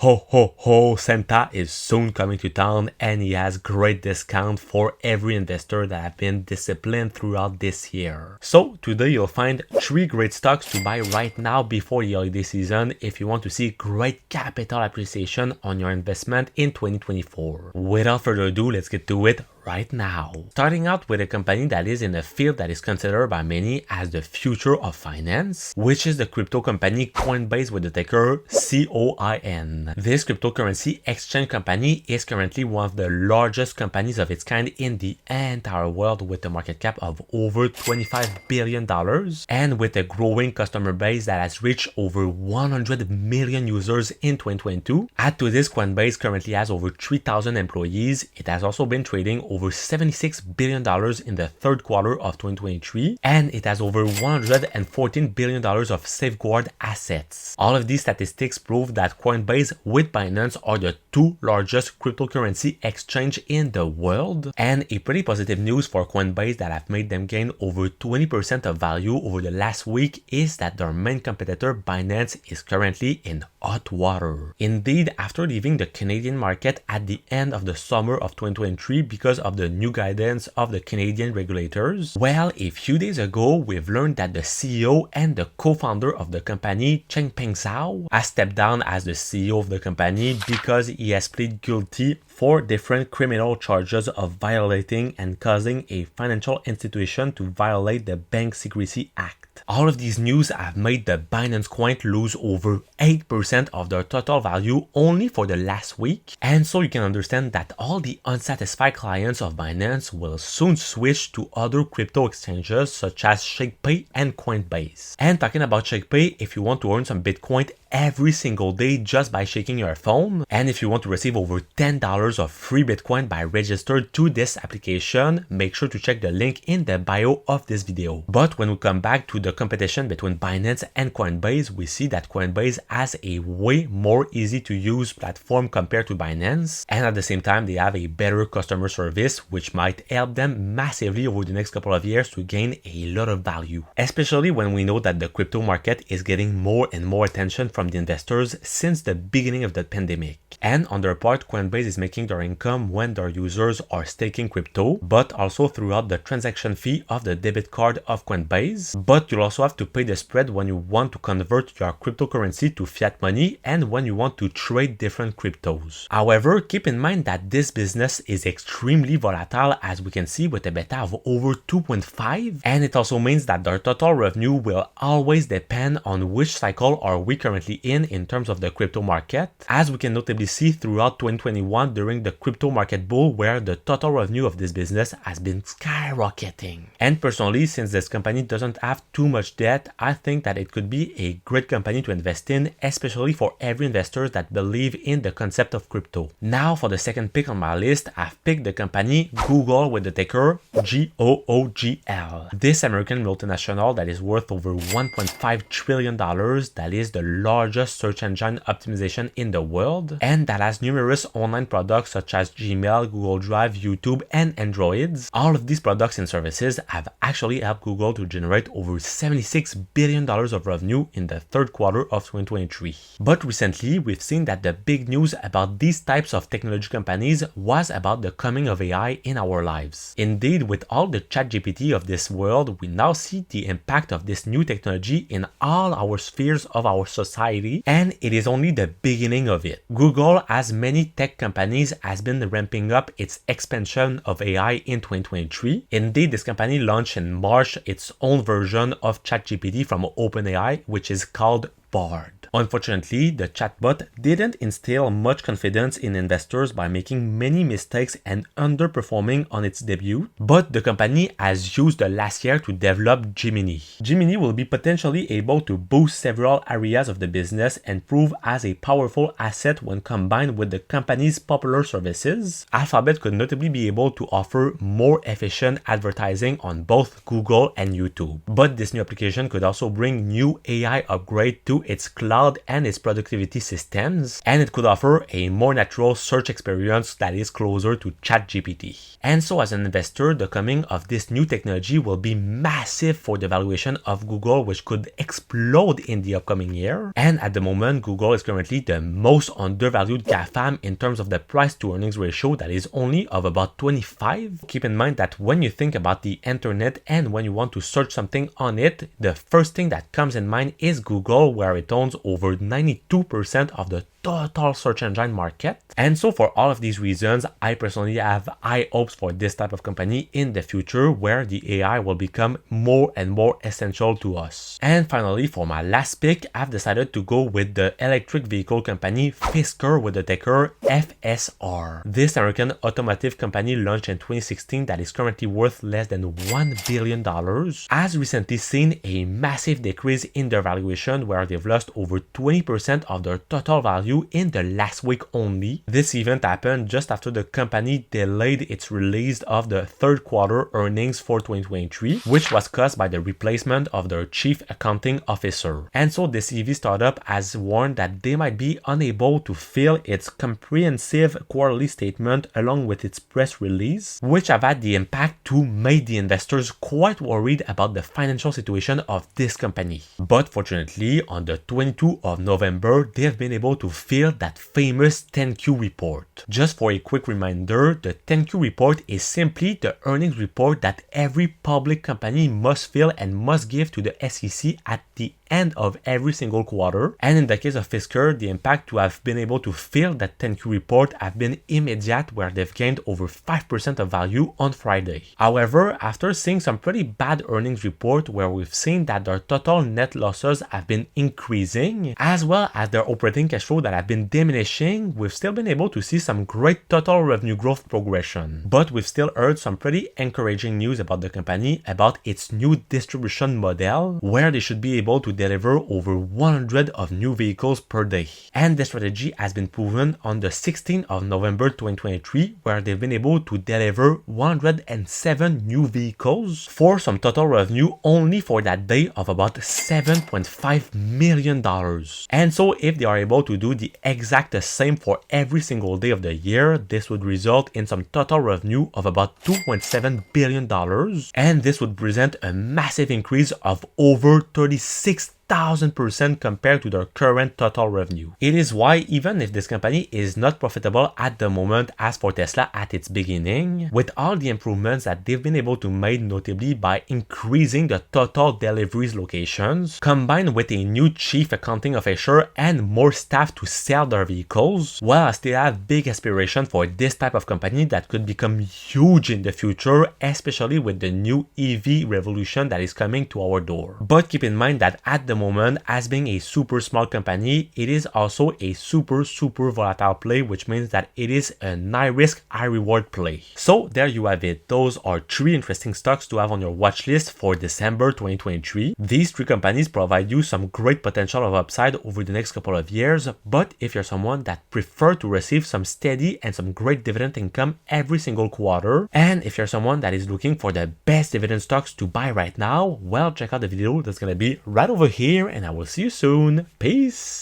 Ho ho ho, Santa is soon coming to town and he has great discount for every investor that have been disciplined throughout this year. So today you'll find 3 great stocks to buy right now before the holiday season if you want to see great capital appreciation on your investment in 2024. Without further ado, let's get to it right now. Starting out with a company that is in a field that is considered by many as the future of finance, which is the crypto company Coinbase with the ticker COIN. This cryptocurrency exchange company is currently one of the largest companies of its kind in the entire world, with a market cap of over $25 billion and with a growing customer base that has reached over 100 million users in 2022. Add to this, Coinbase currently has over 3,000 employees. It has also been trading over $76 billion in the third quarter of 2023, and it has over $114 billion of safeguard assets. All of these statistics prove that Coinbase with Binance are the 2 largest cryptocurrency exchange in the world, and a pretty positive news for Coinbase that have made them gain over 20% of value over the last week is that their main competitor Binance is currently in hot water. Indeed, after leaving the Canadian market at the end of the summer of 2023 because of the new guidance of the Canadian regulators, well, a few days ago, we've learned that the CEO and the co-founder of the company, Changpeng Zhao, has stepped down as the CEO of the company because he has pleaded guilty for different criminal charges of violating and causing a financial institution to violate the Bank Secrecy Act. All of these news have made the Binance coin lose over 8% of their total value only for the last week, and so you can understand that all the unsatisfied clients of Binance will soon switch to other crypto exchanges such as ShakePay and Coinbase. And talking about ShakePay, if you want to earn some Bitcoin every single day just by shaking your phone, and if you want to receive over $10 of free Bitcoin by registering to this application, make sure to check the link in the bio of this video. But when we come back to the competition between Binance and Coinbase, we see that Coinbase has a way more easy to use platform compared to Binance, and at the same time they have a better customer service, which might help them massively over the next couple of years to gain a lot of value, especially when we know that the crypto market is getting more and more attention from the investors since the beginning of the pandemic. And on their part, Coinbase is making their income when their users are staking crypto, but also throughout the transaction fee of the debit card of Coinbase. But you'll also have to pay the spread when you want to convert your cryptocurrency to fiat money and when you want to trade different cryptos. However, keep in mind that this business is extremely volatile, as we can see with a beta of over 2.5, and it also means that their total revenue will always depend on which cycle are we currently in terms of the crypto market, as we can notably see throughout 2021 during the crypto market bull, where the total revenue of this business has been skyrocketing. And personally, since this company doesn't have too much debt, I think that it could be a great company to invest in, especially for every investor that believe in the concept of crypto. Now for the second pick on my list, I've picked the company Google with the ticker GOOGL. This American multinational that is worth over $1.5 trillion, that is the largest search engine optimization in the world, and that has numerous online products such as Gmail, Google Drive, YouTube, and Androids. All of these products and services have actually helped Google to generate over $76 billion of revenue in the third quarter of 2023. But recently, we've seen that the big news about these types of technology companies was about the coming of AI in our lives. Indeed, with all the ChatGPT of this world, we now see the impact of this new technology in all our spheres of our society, and it is only the beginning of it. Google, as many tech companies, has been ramping up its expansion of AI in 2023. Indeed, this company launched in March its own version of ChatGPT from OpenAI, which is called Bard. Unfortunately, the chatbot didn't instill much confidence in investors by making many mistakes and underperforming on its debut, but the company has used the last year to develop Gemini. Gemini will be potentially able to boost several areas of the business and prove as a powerful asset when combined with the company's popular services. Alphabet could notably be able to offer more efficient advertising on both Google and YouTube. But this new application could also bring new AI upgrade to to its cloud and its productivity systems, and it could offer a more natural search experience that is closer to ChatGPT. And so as an investor, the coming of this new technology will be massive for the valuation of Google, which could explode in the upcoming year. And at the moment, Google is currently the most undervalued GAFAM in terms of the price to earnings ratio that is only of about 25. Keep in mind that when you think about the internet and when you want to search something on it, the first thing that comes in mind is Google, where it owns over 92% of the total search engine market. And so for all of these reasons, I personally have high hopes for this type of company in the future, where the AI will become more and more essential to us. And finally, for my last pick, I've decided to go with the electric vehicle company Fisker with the ticker FSR. This American automotive company launched in 2016 that is currently worth less than $1 billion has recently seen a massive decrease in their valuation, where they've lost over 20% of their total value in the last week only. This event happened just after the company delayed its release of the third quarter earnings for 2023, which was caused by the replacement of their chief accounting officer. And so this EV startup has warned that they might be unable to fill its comprehensive quarterly statement along with its press release, which have had the impact to make the investors quite worried about the financial situation of this company. But fortunately, on the 22nd of November, they have been able to fill that famous 10Q report. Just for a quick reminder, the 10Q report is simply the earnings report that every public company must fill and must give to the SEC at the end of every single quarter. And in the case of Fisker, the impact to have been able to fill that 10Q report have been immediate, where they've gained over 5% of value on Friday. However, after seeing some pretty bad earnings report where we've seen that their total net losses have been increasing, as well as their operating cash flow that have been diminishing, we've still been able to see some great total revenue growth progression. But we've still heard some pretty encouraging news about the company, about its new distribution model, where they should be able to deliver over 100 of new vehicles per day. And the strategy has been proven on the 16th of November 2023, where they've been able to deliver 107 new vehicles for some total revenue only for that day of about $7.5 million. And so if they are able to do the exact same for every single day of the year, this would result in some total revenue of about $2.7 billion. And this would present a massive increase of over 36,000% compared to their current total revenue. It is why even if this company is not profitable at the moment as for Tesla at its beginning, with all the improvements that they've been able to make, notably by increasing the total deliveries locations, combined with a new chief accounting officer and more staff to sell their vehicles, well, I still have big aspiration for this type of company that could become huge in the future, especially with the new EV revolution that is coming to our door. But keep in mind that at the moment, as being a super small company, it is also a super volatile play, which means that it is a high risk, high reward play. So there you have it. Those are 3 interesting stocks to have on your watch list for December 2023. These 3 companies provide you some great potential of upside over the next couple of years, but if you're someone that prefer to receive some steady and some great dividend income every single quarter, and if you're someone that is looking for the best dividend stocks to buy right now, well, check out the video that's gonna be right over here, and I will see you soon. Peace!